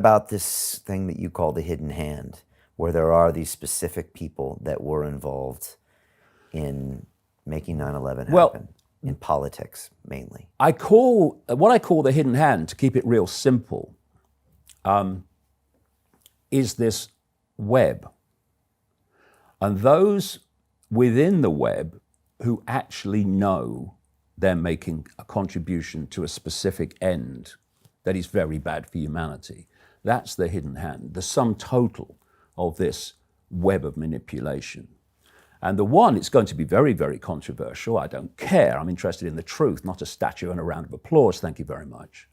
about this thing that you call the hidden hand, where there are these specific people that were involved in making 9/11 happen, in politics mainly? What I call the hidden hand, to keep it real simple, is this web. And those within the web who actually know they're making a contribution to a specific end that is very bad for humanity. That's the hidden hand, the sum total of this web of manipulation. And the one, it's going to be very, very controversial. I don't care. I'm interested in the truth, not a statue and a round of applause. Thank you very much.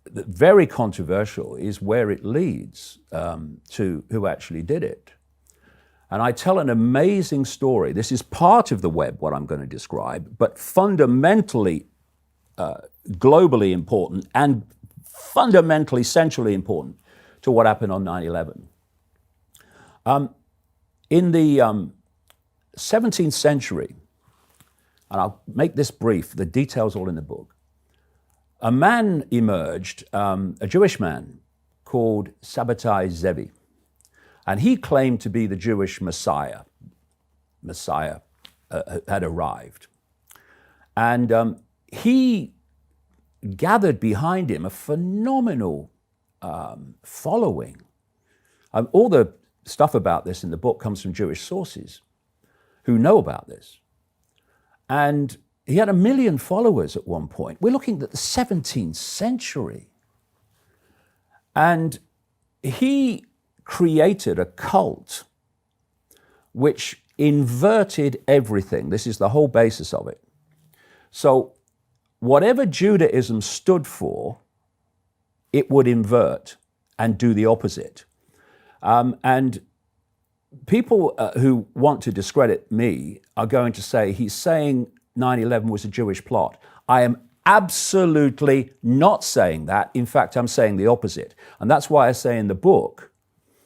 Very controversial is where it leads to who actually did it. And I tell an amazing story. This is part of the web, what I'm going to describe, but fundamentally, globally important and fundamentally, centrally important to what happened on 9/11. In the 17th century, and I'll make this brief, the details all in the book, a man emerged, a Jewish man called Sabbatai Zevi, and he claimed to be the Jewish Messiah. Messiah had arrived. And he gathered behind him a phenomenal following. All the stuff about this in the book comes from Jewish sources who know about this. And he had 1 million followers at one point. We're looking at the 17th century. And he created a cult which inverted everything. This is the whole basis of it. So whatever Judaism stood for, it would invert and do the opposite. And people who want to discredit me are going to say he's saying 9/11 was a Jewish plot. I am absolutely not saying that. In fact, I'm saying the opposite. And that's why I say in the book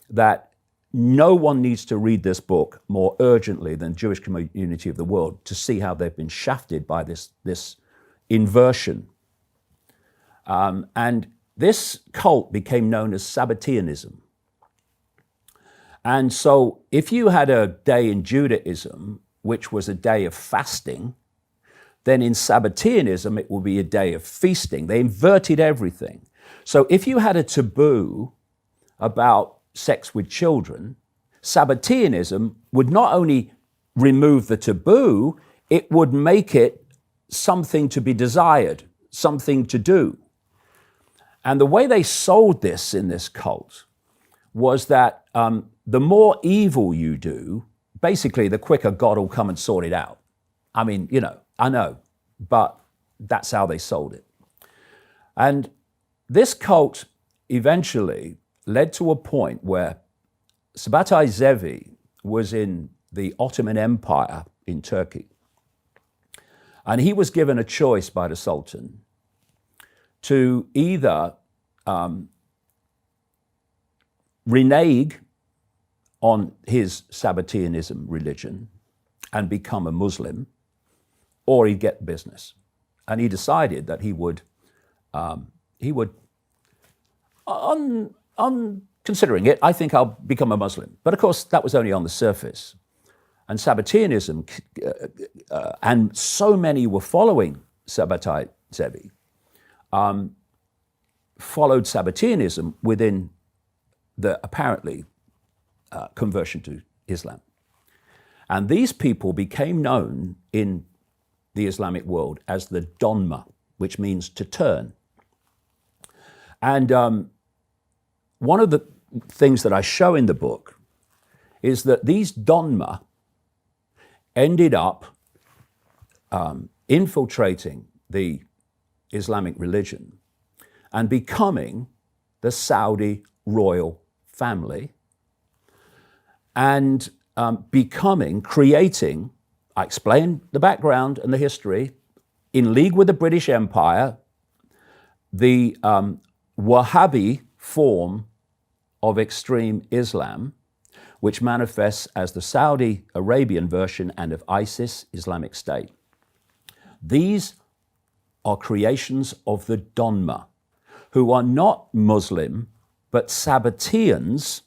that no one needs to read this book more urgently than the Jewish community of the world to see how they've been shafted by this inversion. And this cult became known as Sabbateanism. And so if you had a day in Judaism, which was a day of fasting, then in Sabbateanism, it would be a day of feasting. They inverted everything. So if you had a taboo about sex with children, Sabbateanism would not only remove the taboo, it would make it something to be desired, something to do. And the way they sold this in this cult was that the more evil you do, basically the quicker God will come and sort it out. I mean, I know, but that's how they sold it. And this cult eventually led to a point where Sabbatai Zevi was in the Ottoman Empire in Turkey. And he was given a choice by the Sultan to either renege on his Sabbateanism religion and become a Muslim, or he'd get business. And he decided that he would considering it, I think I'll become a Muslim. But of course, that was only on the surface. And Sabbateanism, and so many were following Sabbatai Zevi, followed Sabbateanism within the apparently conversion to Islam. And these people became known in the Islamic world as the Donma, which means to turn. And one of the things that I show in the book is that these Donma ended up infiltrating the Islamic religion and becoming the Saudi royal family and creating, I explain the background and the history, in league with the British Empire, the Wahhabi form of extreme Islam, which manifests as the Saudi Arabian version and of ISIS, Islamic State. These are creations of the Donma, who are not Muslim, but Sabbateans,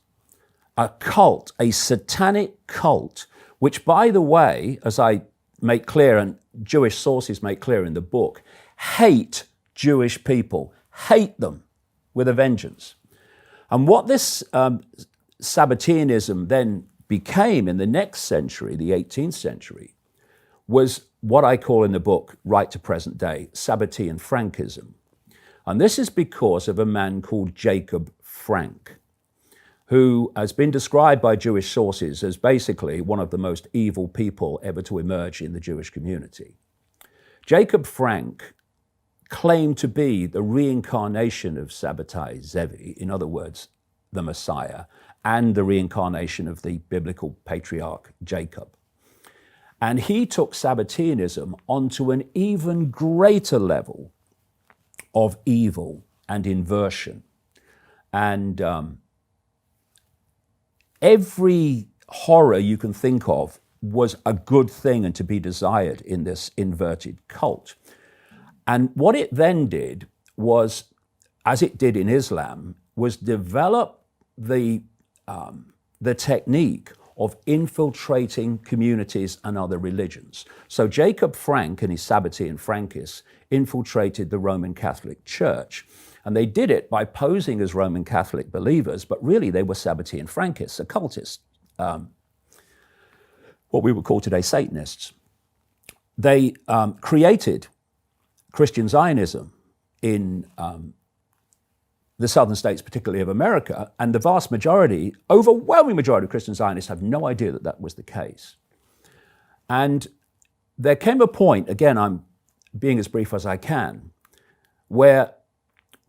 a cult, a satanic cult, which, by the way, as I make clear, and Jewish sources make clear in the book, hate Jewish people, hate them with a vengeance. And what this Sabbateanism then became in the next century, the 18th century, was what I call in the book, right to present day, Sabbatean Frankism. And this is because of a man called Jacob Frank, who has been described by Jewish sources as basically one of the most evil people ever to emerge in the Jewish community. Jacob Frank claimed to be the reincarnation of Sabbatai Zevi, in other words, the Messiah, and the reincarnation of the biblical patriarch Jacob. And he took Sabbateanism onto an even greater level of evil and inversion. And every horror you can think of was a good thing and to be desired in this inverted cult. And what it then did was, as it did in Islam, was develop the technique of infiltrating communities and other religions. So Jacob Frank and his Sabbatean Frankists infiltrated the Roman Catholic Church. And they did it by posing as Roman Catholic believers, but really they were Sabbatean Frankists, occultists, what we would call today Satanists. They created Christian Zionism in the southern states, particularly of America, and the vast majority, overwhelming majority of Christian Zionists have no idea that that was the case. And there came a point, again, I'm being as brief as I can, where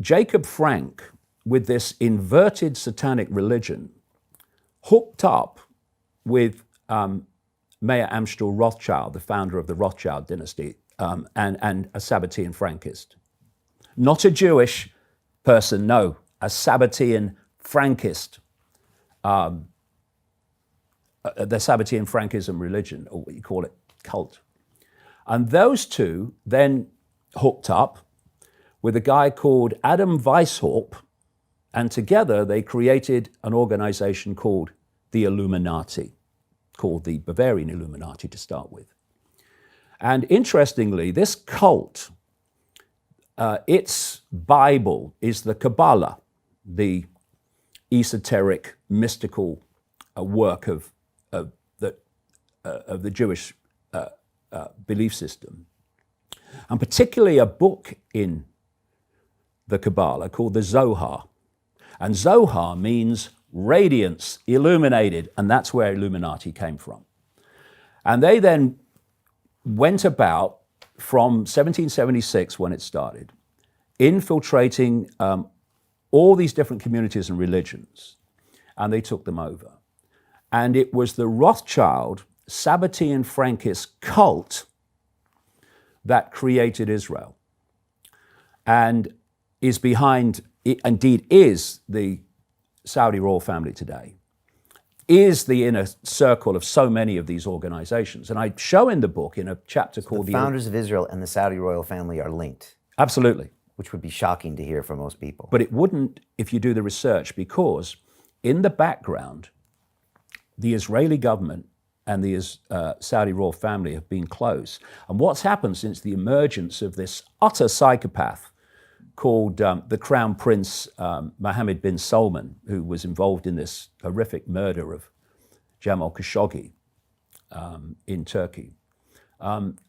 Jacob Frank, with this inverted satanic religion, hooked up with Mayer Amschel Rothschild, the founder of the Rothschild dynasty, and a Sabbatean Frankist. Not a Jewish person, no, a Sabbatean Frankist. The Sabbatean Frankism religion, or what you call it, cult. And those two then hooked up with a guy called Adam Weishaupt, and together they created an organization called the Illuminati, called the Bavarian Illuminati to start with. And interestingly, this cult, its Bible is the Kabbalah, the esoteric, mystical work of the Jewish belief system. And particularly a book in the Kabbalah called the Zohar. And Zohar means radiance, illuminated, and that's where Illuminati came from. And they then went about from 1776, when it started, infiltrating all these different communities and religions, and they took them over. And it was the Rothschild Sabbatean Frankist cult that created Israel, and is behind, indeed is the Saudi royal family today, is the inner circle of so many of these organizations. And I show in the book in a chapter called The founders of Israel and the Saudi royal family are linked. Absolutely. Which would be shocking to hear for most people. But it wouldn't if you do the research, because in the background, the Israeli government and the Saudi royal family have been close. And what's happened since the emergence of this utter psychopath called the Crown Prince Mohammed bin Salman, who was involved in this horrific murder of Jamal Khashoggi in Turkey,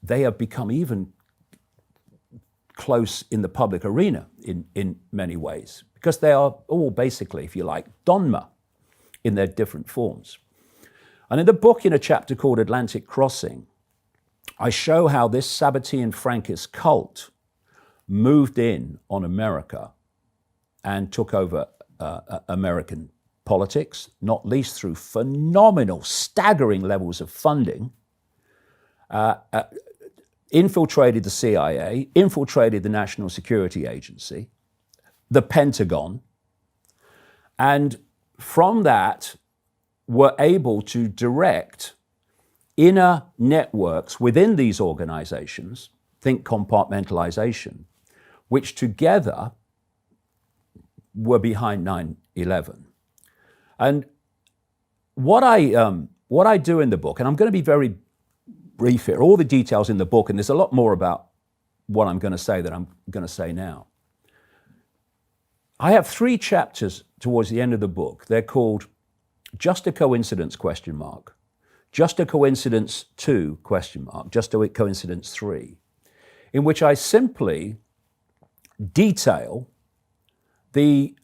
they have become even close in the public arena in many ways, because they are all basically, if you like, Donma in their different forms. And in the book, in a chapter called Atlantic Crossing, I show how this Sabbatean Frankist cult moved in on America and took over American politics, not least through phenomenal, staggering levels of funding, infiltrated the CIA, infiltrated the National Security Agency, the Pentagon, and from that were able to direct inner networks within these organizations, think compartmentalization, which together were behind 9/11. And what I do in the book, and I'm going to be very brief here, all the details in the book, and there's a lot more about what I'm going to say that I'm going to say now. I have 3 chapters towards the end of the book. They're called Just a Coincidence, ? Just a Coincidence 2, ? Just a Coincidence 3, in which I simply detail the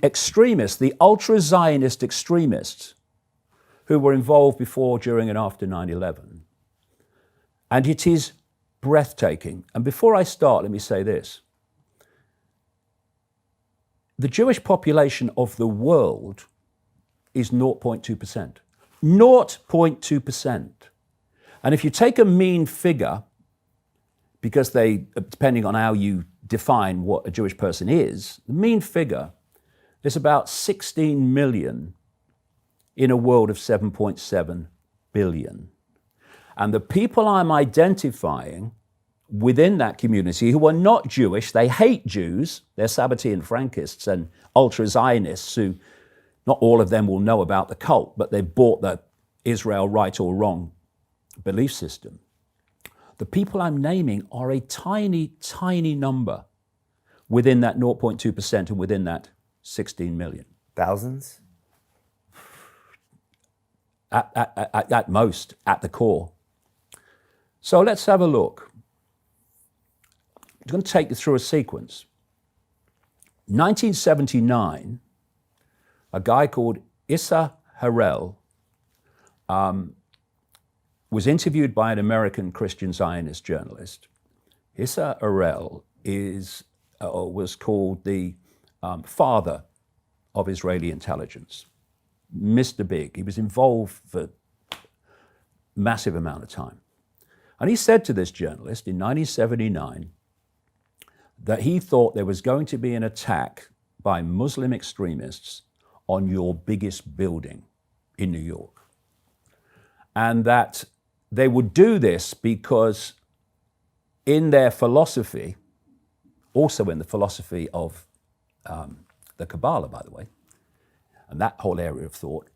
extremists, the ultra-Zionist extremists who were involved before, during, and after 9/11. And it is breathtaking. And before I start, let me say this. The Jewish population of the world is 0.2%. 0.2%. And if you take a mean figure, because depending on how you define what a Jewish person is, the mean figure is about 16 million in a world of 7.7 billion. And the people I'm identifying within that community who are not Jewish, they hate Jews, they're Sabbatean Frankists and ultra-Zionists who, not all of them will know about the cult, but they've bought the Israel right or wrong belief system. The people I'm naming are a tiny, tiny number within that 0.2% and within that 16 million. Thousands? At most, at the core. So let's have a look. I'm going to take you through a sequence. 1979, a guy called Issa Harel was interviewed by an American Christian Zionist journalist. Issa Harel was called the father of Israeli intelligence, Mr. Big. He was involved for a massive amount of time. And he said to this journalist in 1979 that he thought there was going to be an attack by Muslim extremists on your biggest building in New York. And that they would do this because in their philosophy, also in the philosophy of the Kabbalah, by the way, and that whole area of thought,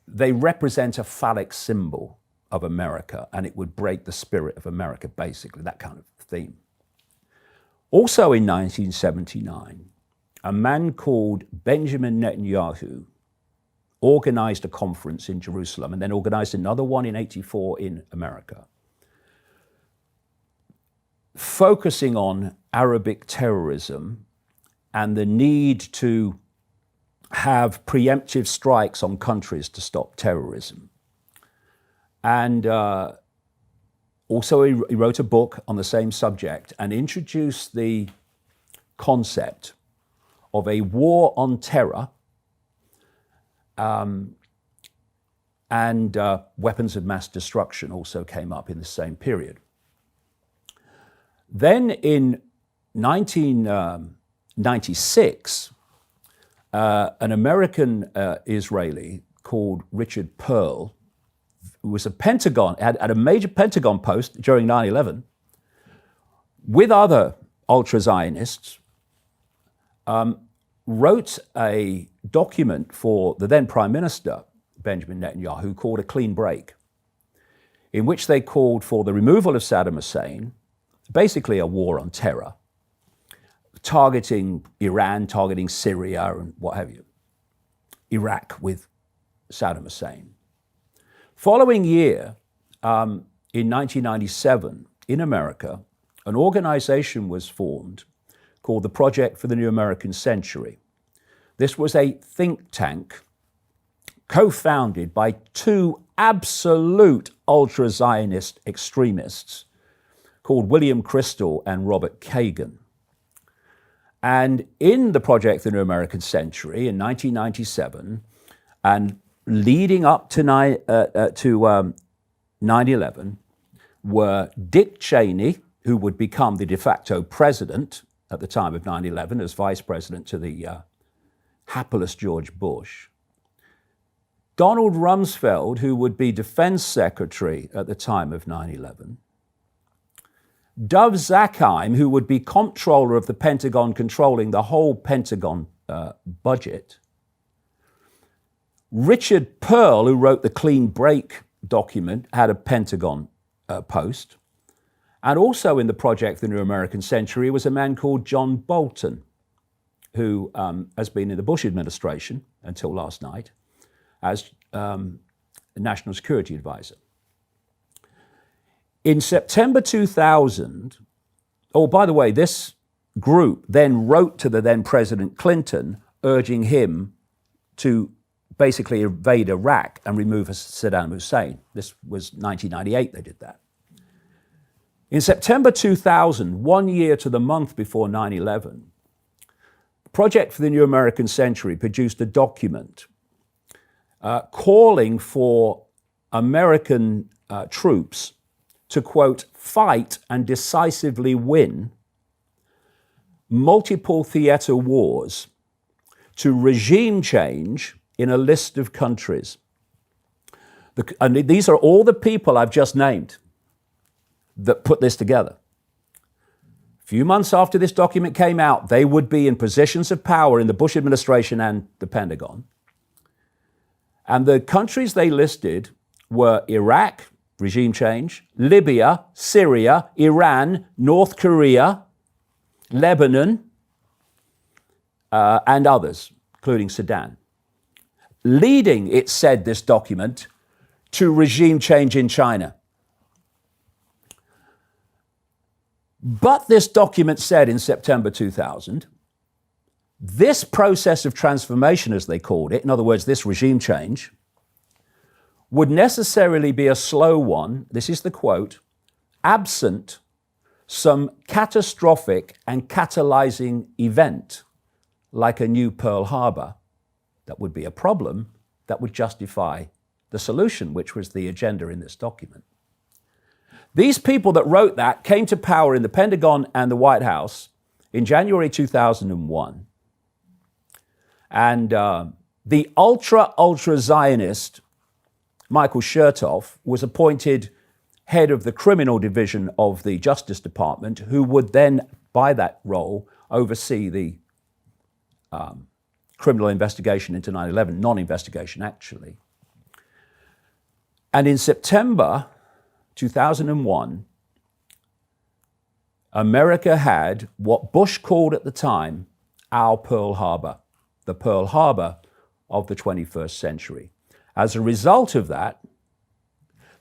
they represent a phallic symbol of America, and it would break the spirit of America, basically, that kind of theme. Also in 1979, a man called Benjamin Netanyahu organized a conference in Jerusalem and then organized another one in '84 in America, focusing on Arabic terrorism and the need to have preemptive strikes on countries to stop terrorism. And also he wrote a book on the same subject and introduced the concept of a war on terror and weapons of mass destruction also came up in the same period. Then in 1996, an American Israeli called Richard Pearl, who was had a major Pentagon post during 9/11, with other ultra-Zionists, wrote a document for the then Prime Minister, Benjamin Netanyahu, called A Clean Break, in which they called for the removal of Saddam Hussein, basically a war on terror, targeting Iran, targeting Syria, and what have you, Iraq with Saddam Hussein. Following year, in 1997, in America, an organization was formed called the Project for the New American Century. This was a think tank co-founded by 2 absolute ultra-Zionist extremists called William Crystal and Robert Kagan. And in the Project for the New American Century in 1997, and leading up to 9/11, were Dick Cheney, who would become the de facto president at the time of 9/11 as vice president to the hapless George Bush, Donald Rumsfeld, who would be defense secretary at the time of 9/11, Dov Zakheim, who would be comptroller of the Pentagon, controlling the whole Pentagon budget, Richard Pearl, who wrote the Clean Break document, had a Pentagon post. And also in the project, The New American Century, was a man called John Bolton, who has been in the Bush administration until last night as National Security Advisor. In September 2000, oh, by the way, this group then wrote to the then President Clinton, urging him to basically invade Iraq and remove Saddam Hussein. This was 1998 they did that. In September 2000, 1 year to the month before 9/11, the Project for the New American Century produced a document calling for American troops to, quote, fight and decisively win multiple theater wars to regime change in a list of countries. And these are all the people I've just named that put this together. A few months after this document came out, they would be in positions of power in the Bush administration and the Pentagon. And the countries they listed were Iraq, regime change, Libya, Syria, Iran, North Korea, Lebanon, and others, including Sudan. Leading, it said, this document, to regime change in China. But this document said in September 2000, this process of transformation, as they called it, in other words, this regime change, would necessarily be a slow one, this is the quote, absent some catastrophic and catalyzing event, like a new Pearl Harbor, that would be a problem that would justify the solution, which was the agenda in this document. These people that wrote that came to power in the Pentagon and the White House in January 2001. And the ultra Zionist Michael Chertoff was appointed head of the criminal division of the Justice Department, who would then, by that role, oversee the criminal investigation into 9/11, non-investigation actually. And in September 2001, America had what Bush called at the time our Pearl Harbor, the Pearl Harbor of the 21st century. As a result of that,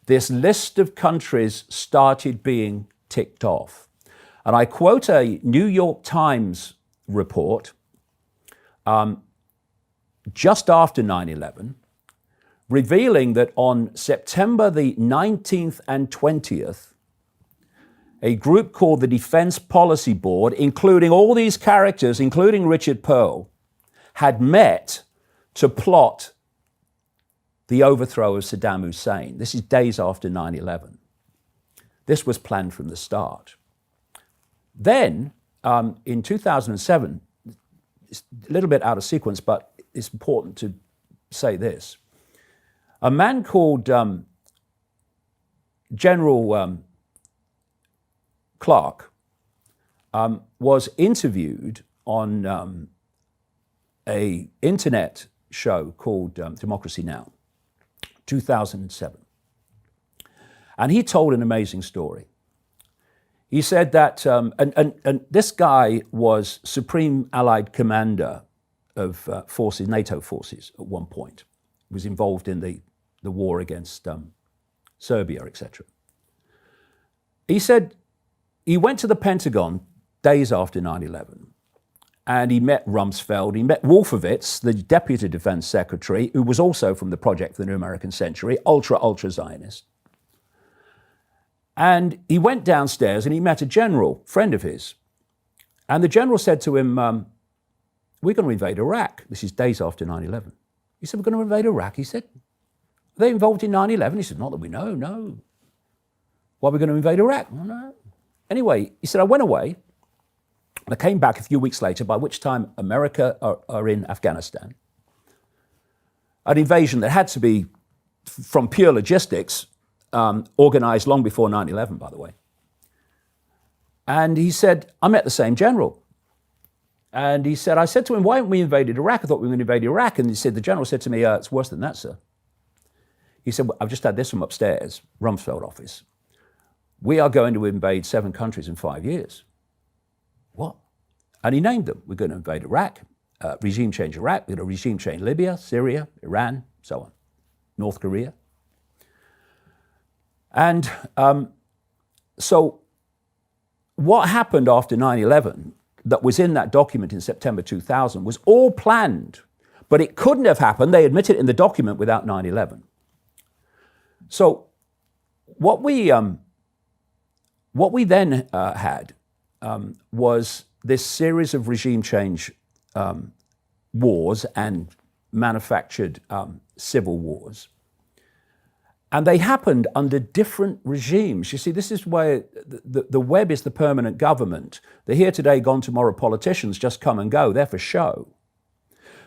this list of countries started being ticked off. And I quote a New York Times report just after 9/11, revealing that on September the 19th and 20th, a group called the Defense Policy Board, including all these characters, including Richard Pearl, had met to plot the overthrow of Saddam Hussein. This is days after 9/11. This was planned from the start. Then, in 2007, it's a little bit out of sequence, but it's important to say this. A man called General Clark was interviewed on a internet show called Democracy Now! 2007. And he told an amazing story. He said that, and this guy was Supreme Allied Commander of forces, NATO forces at one point. He was involved in the war against Serbia, etc. He said he went to the Pentagon days after 9/11, and he met Rumsfeld, he met Wolfowitz, the Deputy Defense Secretary, who was also from the Project for the New American Century, ultra Zionist. And he went downstairs and he met a general, friend of his. And the general said to him, we're going to invade Iraq. This is days after 9/11. He said, we're going to invade Iraq. He said, are they involved in 9/11? He said, not that we know, no. Why are we going to invade Iraq? Oh, no. Anyway, he said, I went away. And I came back a few weeks later, by which time America are in Afghanistan. An invasion that had to be, from pure logistics, organized long before 9/11, by the way. And he said, I met the same general. And he said, I said to him, why haven't we invaded Iraq? I thought we were going to invade Iraq. And he said, the general said to me, it's worse than that, sir. He said, well, I've just had this from upstairs, Rumsfeld office. We are going to invade 7 countries in 5 years. What? And he named them. We're going to invade Iraq, regime change Iraq, we're going to regime change Libya, Syria, Iran, so on, North Korea. And so what happened after 9/11 that was in that document in September 2000 was all planned, but it couldn't have happened, they admit it in the document, without 9/11. So what we then had was this series of regime change wars and manufactured civil wars. And they happened under different regimes. You see, this is where the web is the permanent government. The here today, gone tomorrow politicians just come and go. They're for show.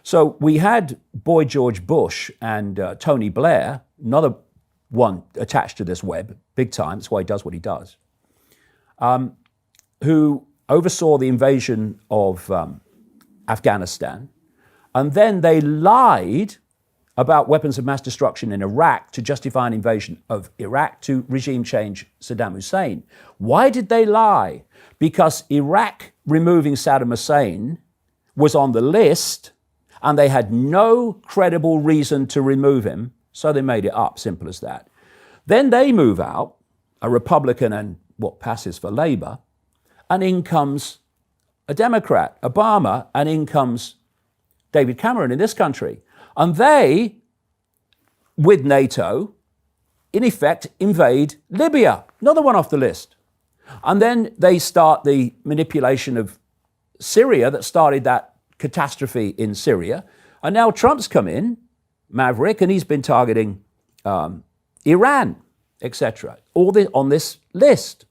So we had Boy George Bush and Tony Blair, another one attached to this web, big time. That's why he does what he does, who oversaw the invasion of Afghanistan. And then they lied about weapons of mass destruction in Iraq to justify an invasion of Iraq to regime change Saddam Hussein. Why did they lie? Because Iraq removing Saddam Hussein was on the list and they had no credible reason to remove him, so they made it up, simple as that. Then they move out, a Republican and what passes for Labour, and in comes a Democrat, Obama, and in comes David Cameron in this country. And they, with NATO, in effect, invade Libya, another one off the list. And then they start the manipulation of Syria that started that catastrophe in Syria. And now Trump's come in, Maverick, and he's been targeting Iran, etc. All on this list.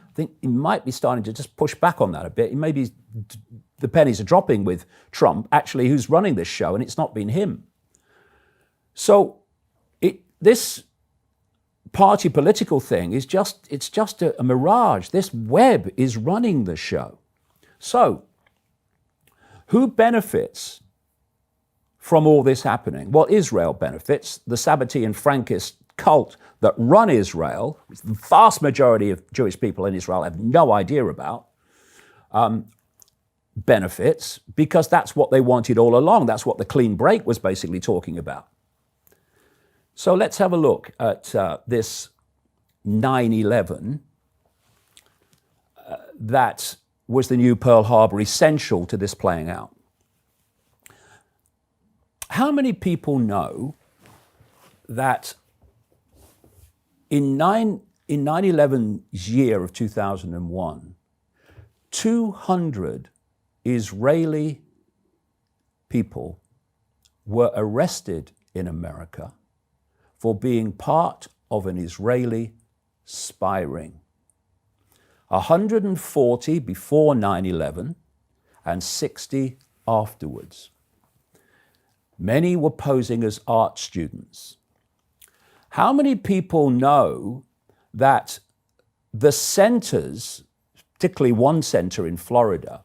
I think he might be starting to just push back on that a bit. Maybe the pennies are dropping with Trump, actually, who's running this show, and it's not been him. So this party political thing is it's just a mirage. This web is running the show. So who benefits from all this happening? Well, Israel benefits. The Sabbatean Frankist cult that run Israel, which the vast majority of Jewish people in Israel have no idea about, benefits because that's what they wanted all along. That's what the clean break was basically talking about. So let's have a look at this 9/11 that was the new Pearl Harbor, essential to this playing out. How many people know that in 9/11's year of 2001, 200 Israeli people were arrested in America for being part of an Israeli spy ring? 140 before 9/11 and 60 afterwards. Many were posing as art students. How many people know that the centers, particularly one center in Florida,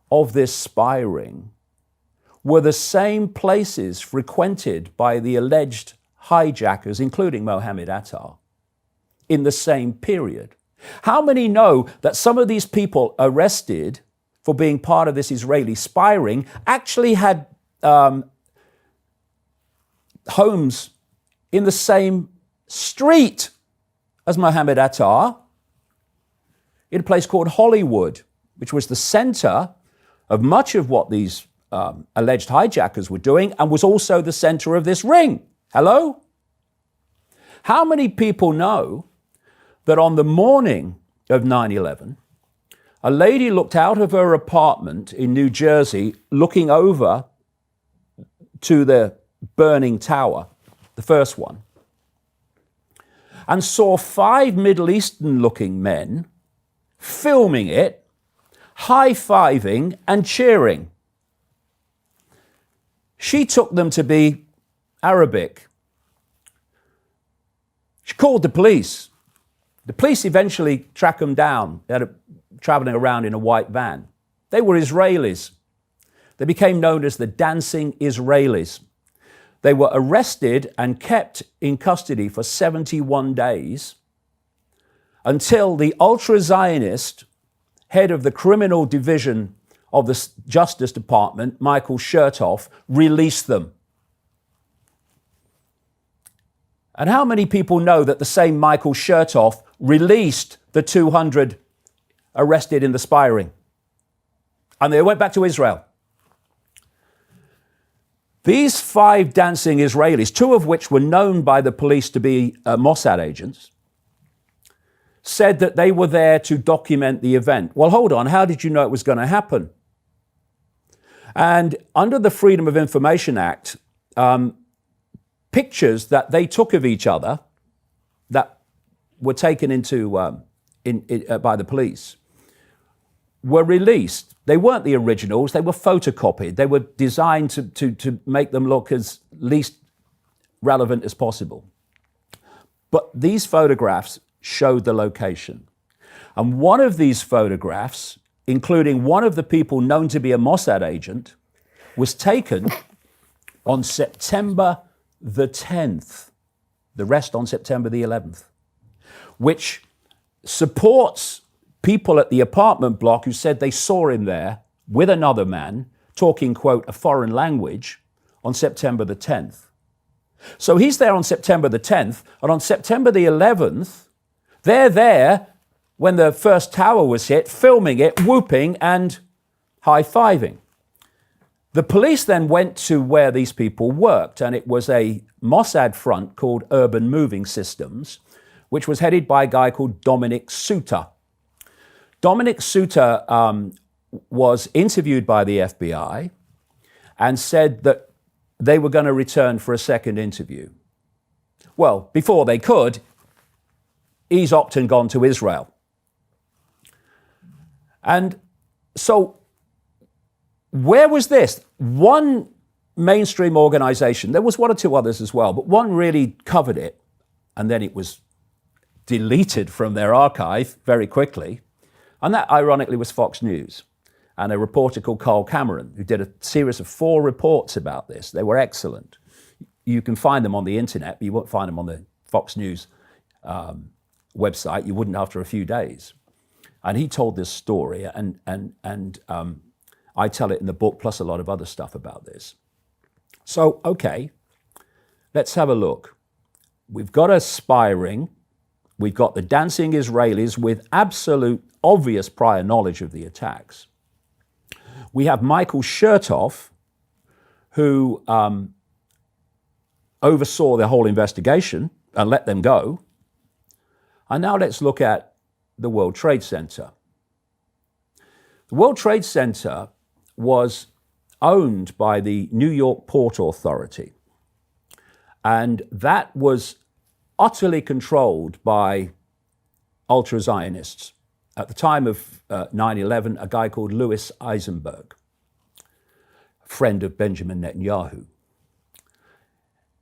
of this spy ring were the same places frequented by the alleged hijackers, including Mohammed Atta, in the same period? How many know that some of these people arrested for being part of this Israeli spy ring actually had homes in the same street as Mohammed Atta, in a place called Hollywood, which was the center of much of what these alleged hijackers were doing and was also the center of this ring? Hello? How many people know that on the morning of 9/11, a lady looked out of her apartment in New Jersey, looking over to the burning tower, the first one, and saw 5 Middle Eastern-looking men filming it, high-fiving and cheering? She took them to be Arabic. She called the police. The police eventually track them down. They're traveling around in a white van. They were Israelis. They became known as the Dancing Israelis. They were arrested and kept in custody for 71 days until the ultra-Zionist head of the criminal division of the Justice Department, Michael Chertoff, released them. And how many people know that the same Michael Chertoff released the 200 arrested in the spy ring? And they went back to Israel. These 5 dancing Israelis, 2 of which were known by the police to be Mossad agents, said that they were there to document the event. Well, hold on, how did you know it was going to happen? And under the Freedom of Information Act, pictures that they took of each other that were taken into by the police were released. They weren't the originals, they were photocopied. They were designed to make them look as least relevant as possible. But these photographs showed the location. And one of these photographs, including one of the people known to be a Mossad agent, was taken on September the 10th, the rest on September the 11th, which supports people at the apartment block who said they saw him there with another man talking, quote, a foreign language on September the 10th. So he's there on September the 10th, and on September the 11th, they're there when the first tower was hit, filming it, whooping and high-fiving. The police then went to where these people worked, and it was a Mossad front called Urban Moving Systems, which was headed by a guy called Dominic Suter. Dominic Suter was interviewed by the FBI and said that they were going to return for a second interview. Well, before they could, he's opted and gone to Israel. And so where was this? One mainstream organization, there was 1 or 2 others as well, but one really covered it, and then it was deleted from their archive very quickly. And that, ironically, was Fox News and a reporter called Carl Cameron, who did a series of 4 reports about this. They were excellent. You can find them on the internet, but you won't find them on the Fox News website. You wouldn't after a few days. And he told this story, and I tell it in the book, plus a lot of other stuff about this. So, okay, let's have a look. We've got a spy ring. We've got the dancing Israelis with absolute obvious prior knowledge of the attacks. We have Michael Chertoff, who oversaw the whole investigation and let them go. And now let's look at the World Trade Center. The World Trade Center was owned by the New York Port Authority, and that was utterly controlled by ultra-Zionists. At the time of 9/11, a guy called Louis Eisenberg, a friend of Benjamin Netanyahu.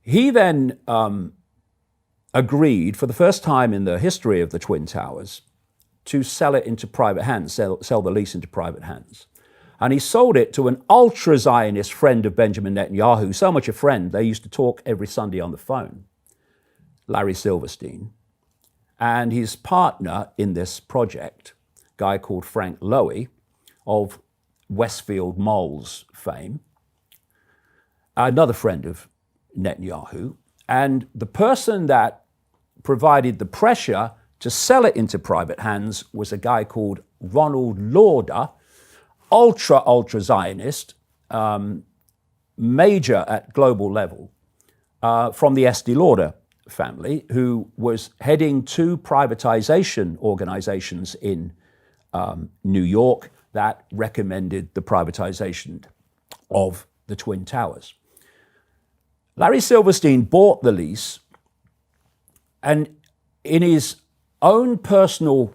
He then agreed, for the first time in the history of the Twin Towers, to sell it into private hands, sell the lease into private hands. And he sold it to an ultra-Zionist friend of Benjamin Netanyahu, so much a friend, they used to talk every Sunday on the phone, Larry Silverstein. And his partner in this project, a guy called Frank Lowy of Westfield Malls fame, another friend of Netanyahu. And the person that provided the pressure to sell it into private hands was a guy called Ronald Lauder, ultra-Zionist, major at global level, from the Estee Lauder family, who was heading 2 privatization organizations in New York that recommended the privatization of the Twin Towers. Larry Silverstein bought the lease, and in his own personal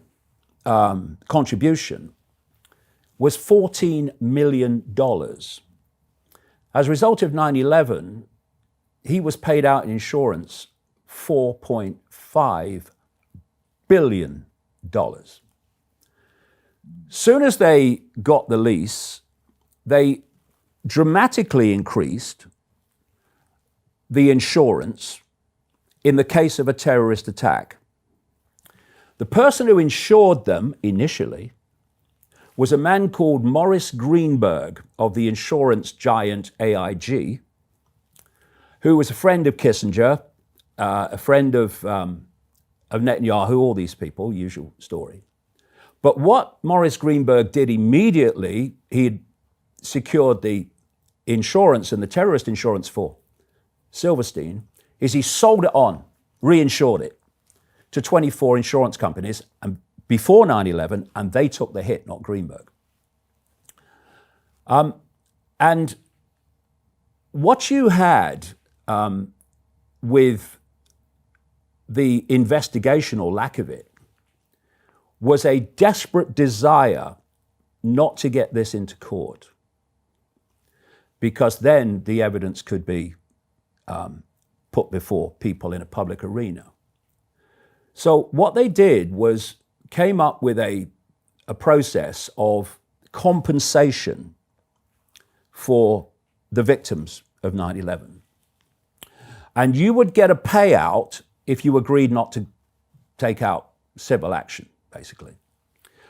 contribution was $14 million. As a result of 9/11, he was paid out in insurance $4.5 billion. Soon as they got the lease, they dramatically increased the insurance in the case of a terrorist attack. The person who insured them initially was a man called Morris Greenberg of the insurance giant AIG, who was a friend of Kissinger, a friend of Netanyahu, all these people, usual story. But what Morris Greenberg did immediately, he had secured the insurance and the terrorist insurance for Silverstein, is he sold it on, reinsured it to 24 insurance companies and before 9/11, and they took the hit, not Greenberg. And what you had with the investigation or lack of it was a desperate desire not to get this into court, because then the evidence could be put before people in a public arena. So what they did was came up with a process of compensation for the victims of 9/11. And you would get a payout if you agreed not to take out civil action, basically.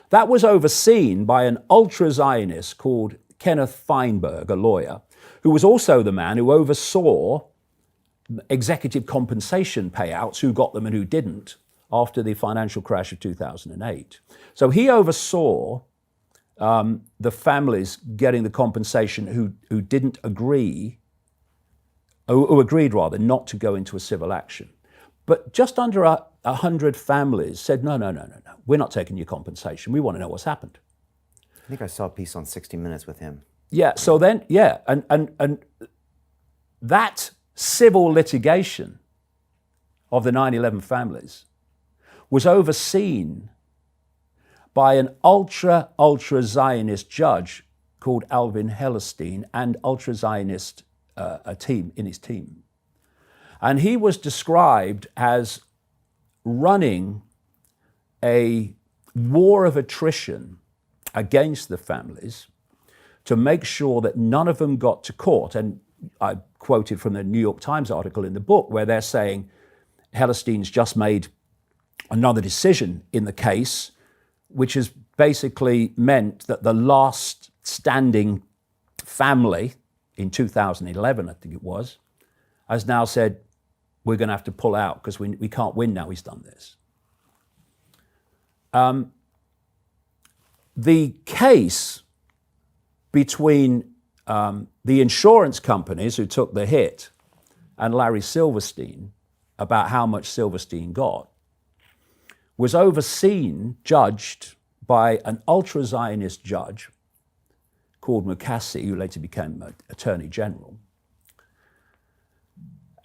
That was overseen by an ultra-Zionist called Kenneth Feinberg, a lawyer, who was also the man who oversaw executive compensation payouts, who got them and who didn't, after the financial crash of 2008. So he oversaw the families getting the compensation who didn't agree, who agreed rather not to go into a civil action. But just under 100 families said, no, we're not taking your compensation. We want to know what's happened. I think I saw a piece on 60 Minutes with him. Yeah, so then, yeah, and that civil litigation of the 9/11 families was overseen by an ultra-Zionist judge called Alvin Hellerstein and ultra-Zionist team in his team. And he was described as running a war of attrition against the families to make sure that none of them got to court. And I quoted from the New York Times article in the book where they're saying Hellerstein's just made another decision in the case, which has basically meant that the last standing family in 2011, I think it was, has now said, we're going to have to pull out because we can't win now he's done this. The case between the insurance companies who took the hit and Larry Silverstein about how much Silverstein got was overseen, judged by an ultra-Zionist judge called Mukasey, who later became Attorney General.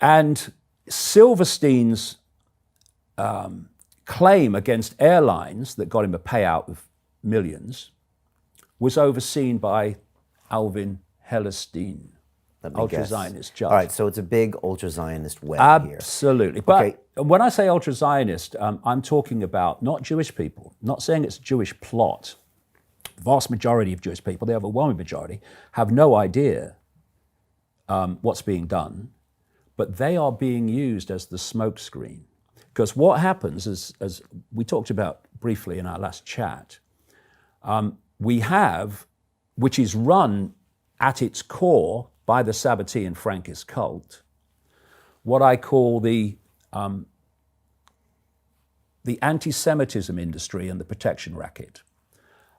And Silverstein's claim against airlines that got him a payout of millions was overseen by Alvin Hellerstein, ultra-Zionist judge. All right, so it's a big ultra-Zionist web here. Absolutely. But when I say ultra-Zionist, I'm talking about not Jewish people, not saying it's a Jewish plot. The vast majority of Jewish people, the overwhelming majority, have no idea what's being done, but they are being used as the smokescreen. Because what happens, as we talked about briefly in our last chat, we have, which is run at its core by the Sabbatean Frankist cult, what I call the anti-Semitism industry and the protection racket.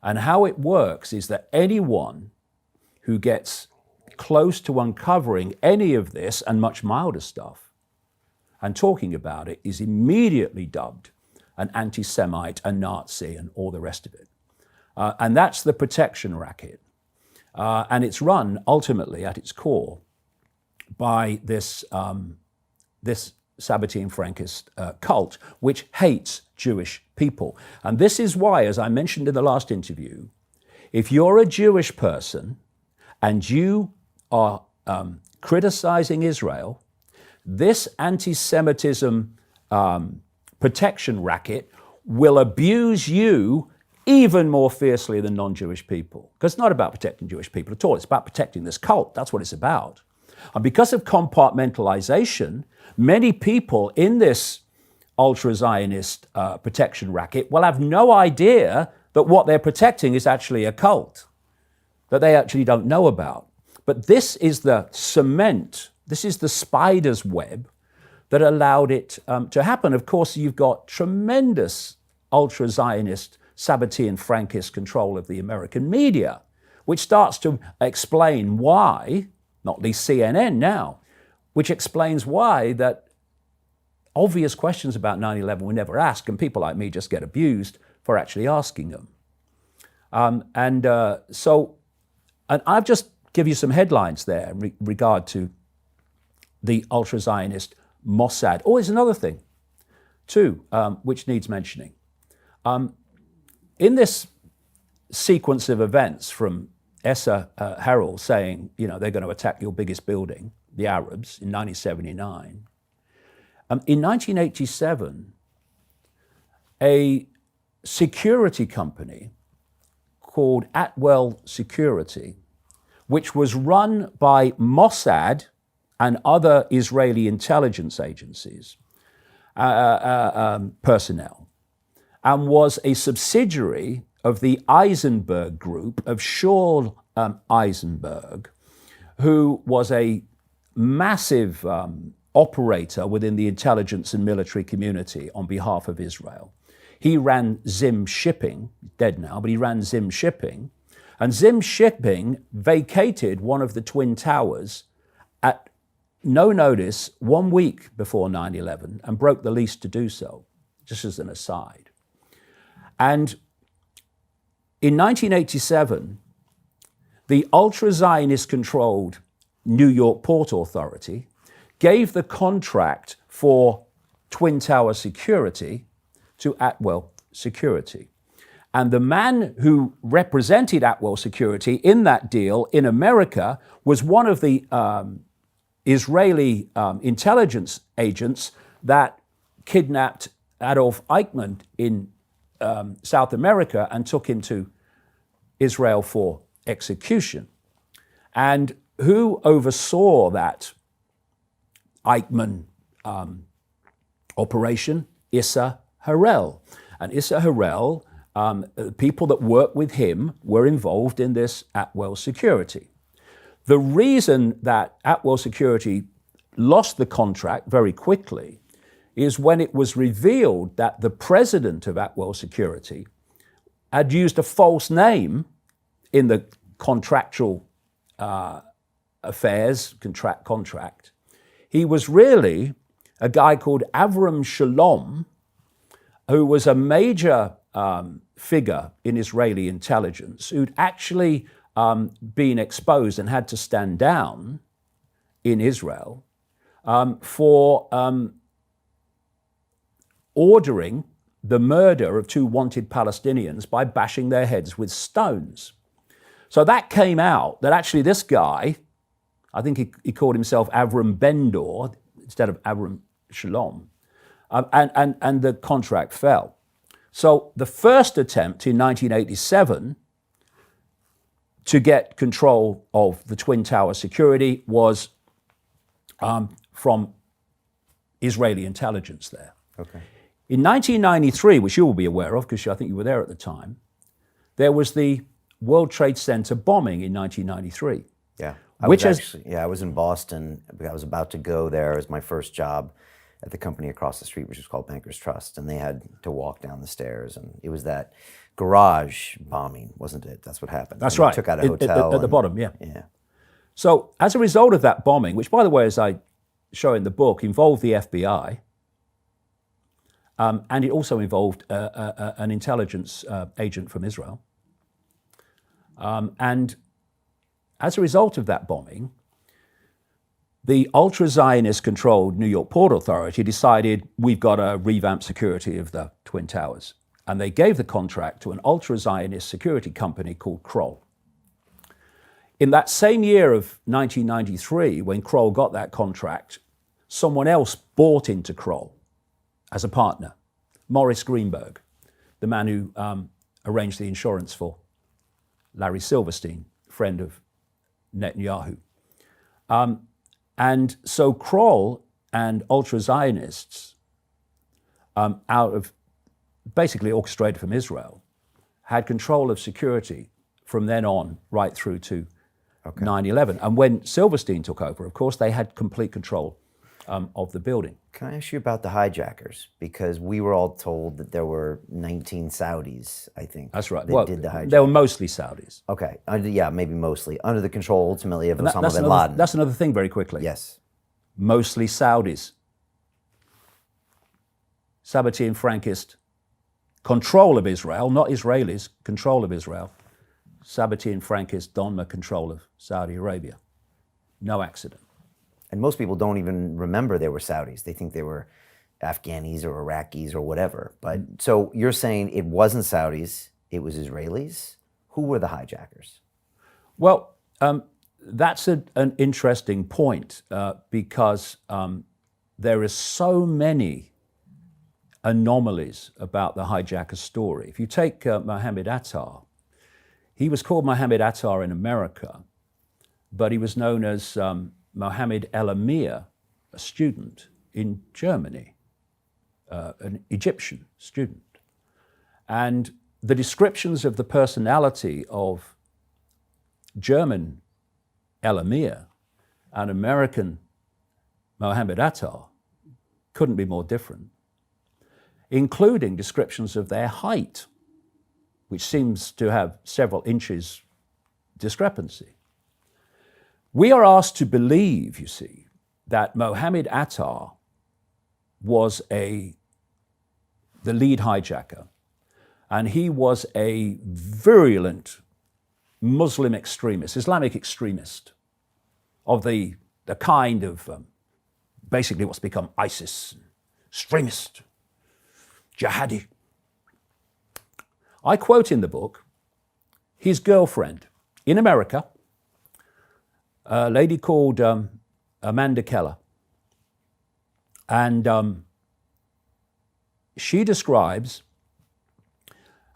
And how it works is that anyone who gets close to uncovering any of this and much milder stuff and talking about it is immediately dubbed an anti-Semite, a Nazi, and all the rest of it. And that's the protection racket. And it's run ultimately at its core by this Sabbatean Frankist cult, which hates Jewish people. And this is why, as I mentioned in the last interview, if you're a Jewish person and you are criticizing Israel, this anti-Semitism protection racket will abuse you even more fiercely than non-Jewish people. Because it's not about protecting Jewish people at all. It's about protecting this cult. That's what it's about. And because of compartmentalization, many people in this ultra-Zionist protection racket will have no idea that what they're protecting is actually a cult that they actually don't know about. But this is the cement, this is the spider's web that allowed it to happen. Of course, you've got tremendous ultra-Zionist, Sabbatean, Frankist control of the American media, which starts to explain why, not least CNN now, which explains why that obvious questions about 9/11 were never asked, and people like me just get abused for actually asking them. And I'll just give you some headlines there in regard to the ultra-Zionist Mossad. Oh, there's another thing, too, which needs mentioning. In this sequence of events from Essa Herald saying, they're going to attack your biggest building, the Arabs, in 1979, in 1987, a security company called Atwell Security, which was run by Mossad and other Israeli intelligence agencies, personnel, and was a subsidiary of the Eisenberg Group of Shaul Eisenberg, who was a massive operator within the intelligence and military community on behalf of Israel. He ran Zim Shipping, dead now, but he ran Zim Shipping, and Zim Shipping vacated one of the Twin Towers at no notice 1 week before 9/11 and broke the lease to do so, just as an aside. And in 1987, the ultra-Zionist controlled New York Port Authority gave the contract for Twin Tower security to Atwell Security. And the man who represented Atwell Security in that deal in America was one of the Israeli intelligence agents that kidnapped Adolf Eichmann in South America and took him to Israel for execution. And who oversaw that Eichmann operation? Issa Harel. And Issa Harel, people that worked with him were involved in this Atwell Security. The reason that Atwell Security lost the contract very quickly is when it was revealed that the president of Atwell Security had used a false name in the contractual affairs contract. He was really a guy called Avram Shalom, who was a major figure in Israeli intelligence, who'd actually been exposed and had to stand down in Israel for ordering the murder of 2 wanted Palestinians by bashing their heads with stones. So that came out that actually this guy, I think he called himself Avram Bendor instead of Avram Shalom, and the contract fell. So the first attempt in 1987 to get control of the Twin Tower security was from Israeli intelligence there. Okay. In 1993, which you will be aware of because I think you were there at the time, there was the World Trade Center bombing in 1993. Yeah. I was in Boston. I was about to go there as my first job at the company across the street, which was called Bankers Trust, and they had to walk down the stairs, and it was that garage bombing, wasn't it? That's what happened. That's and right. Took out a hotel at the bottom, yeah. Yeah. So as a result of that bombing, which, by the way, as I show in the book, involved the FBI, and it also involved an intelligence agent from Israel. And as a result of that bombing, the ultra-Zionist controlled New York Port Authority decided we've got to revamp security of the Twin Towers. And they gave the contract to an ultra-Zionist security company called Kroll. In that same year of 1993, when Kroll got that contract, someone else bought into Kroll as a partner, Morris Greenberg. the man who arranged the insurance for Larry Silverstein, friend of Netanyahu. And so Kroll and ultra-Zionists, out of basically orchestrated from Israel, had control of security from then on right through to 9/11. And when Silverstein took over, of course, they had complete control of the building. Can I ask you about the hijackers? Because we were all told that there were 19 Saudis, I think. That's right. That did the hijack. They were mostly Saudis. Okay. Yeah, maybe mostly. Under the control, ultimately, of Osama bin another, Laden. That's another thing very quickly. Yes. Mostly Saudis. Sabbatean Frankist control of Israel, not Israelis, control of Israel. Sabbatean Frankist Donma control of Saudi Arabia. No accident. And most people don't even remember they were Saudis. They think they were Afghanis or Iraqis or whatever. But so you're saying it wasn't Saudis, it was Israelis? Who were the hijackers? Well, that's an interesting point because there are so many anomalies about the hijacker story. If you take Mohammed Attar, he was called Mohammed Attar in America, but he was known as Mohammed El Amir, a student in Germany, an Egyptian student. And the descriptions of the personality of German El Amir and American Mohammed Attar couldn't be more different, including descriptions of their height, which seems to have several inches discrepancy. We are asked to believe, you see, that Mohammed Attar was the lead hijacker, and he was a virulent Muslim extremist, Islamic extremist of the kind of basically what's become ISIS, extremist, jihadi. I quote in the book his girlfriend in America, a lady called Amanda Keller. And she describes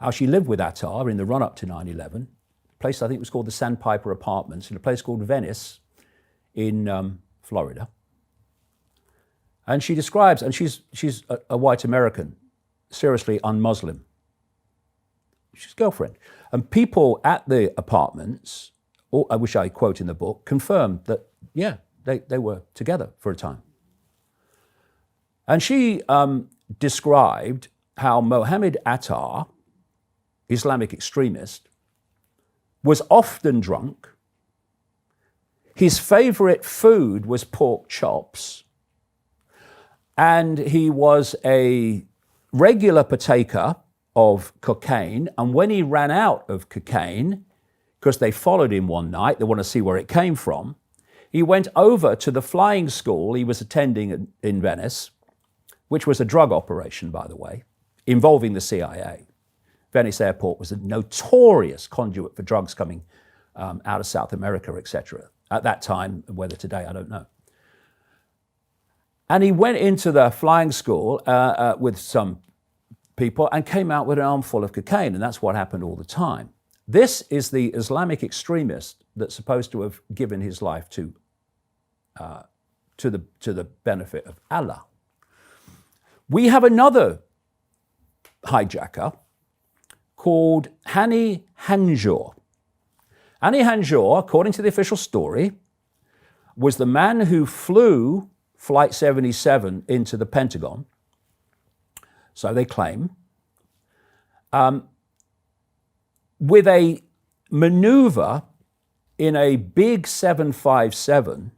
how she lived with Attar in the run-up to 9/11, a place I think was called the Sandpiper Apartments, in a place called Venice in Florida. And she describes, and she's a white American, seriously un-Muslim. She's girlfriend. And people at the apartments, which I quote in the book, confirmed that, yeah, they were together for a time. And she described how Mohammed Attar, Islamic extremist, was often drunk. His favorite food was pork chops. And he was a regular partaker of cocaine. And when he ran out of cocaine, because they followed him one night, they want to see where it came from, he went over to the flying school he was attending in Venice, which was a drug operation, by the way, involving the CIA. Venice Airport was a notorious conduit for drugs coming out of South America, etc. At that time, whether today, I don't know. And he went into the flying school with some people and came out with an armful of cocaine, and that's what happened all the time. This is the Islamic extremist that's supposed to have given his life to the benefit of Allah. We have another hijacker called Hani Hanjour. Hani Hanjour, according to the official story, was the man who flew Flight 77 into the Pentagon, so they claim, with a maneuver in a big 757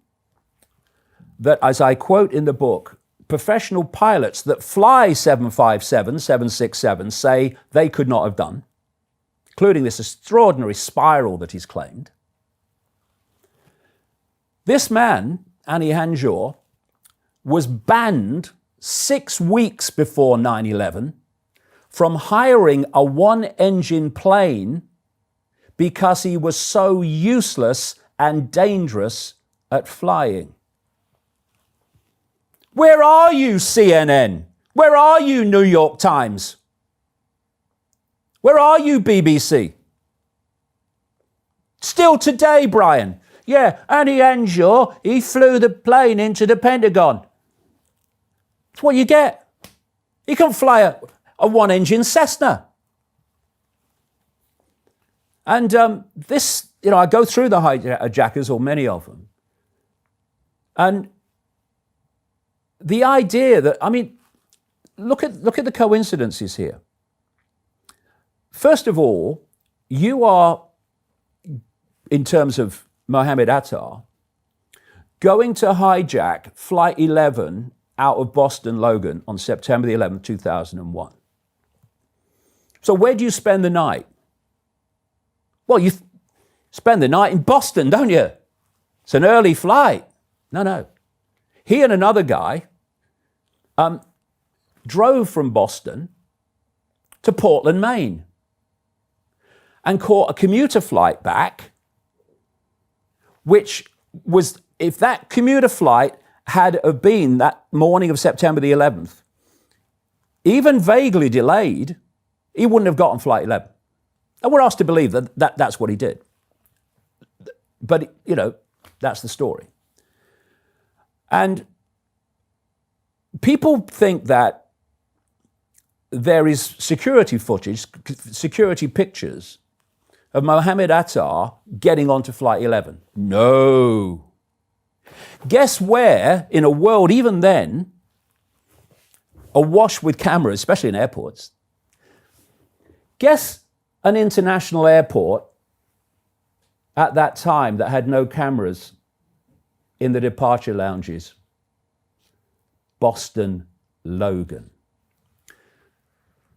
that, as I quote in the book, professional pilots that fly 757, 767 say they could not have done, including this extraordinary spiral that he's claimed. This man, Hani Hanjour, was banned 6 weeks before 9/11 from hiring a one-engine plane because he was so useless and dangerous at flying. Where are you, CNN? Where are you, New York Times? Where are you, BBC? Still today, Brian. Yeah, Annie Henshaw, he flew the plane into the Pentagon. That's what you get. He can fly a one-engine Cessna. And this, I go through the hijackers, or many of them, and the idea that, look at the coincidences here. First of all, you are, in terms of Mohammed Attar, going to hijack Flight 11 out of Boston Logan on September the 11th, 2001. So where do you spend the night? Well, you spend the night in Boston, don't you? It's an early flight. No. He and another guy drove from Boston to Portland, Maine, and caught a commuter flight back, which was, if that commuter flight had been that morning of September the 11th, even vaguely delayed, he wouldn't have gotten Flight 11. And we're asked to believe that that's what he did. But, that's the story. And people think that there is security footage, security pictures of Mohammed Attar getting onto Flight 11. No. Guess where, in a world even then, awash with cameras, especially in airports, guess an international airport at that time that had no cameras in the departure lounges? Boston Logan.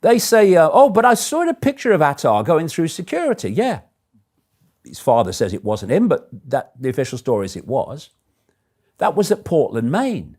They say, but I saw a picture of Attar going through security. Yeah. His father says it wasn't him, but the official story is it was. That was at Portland, Maine.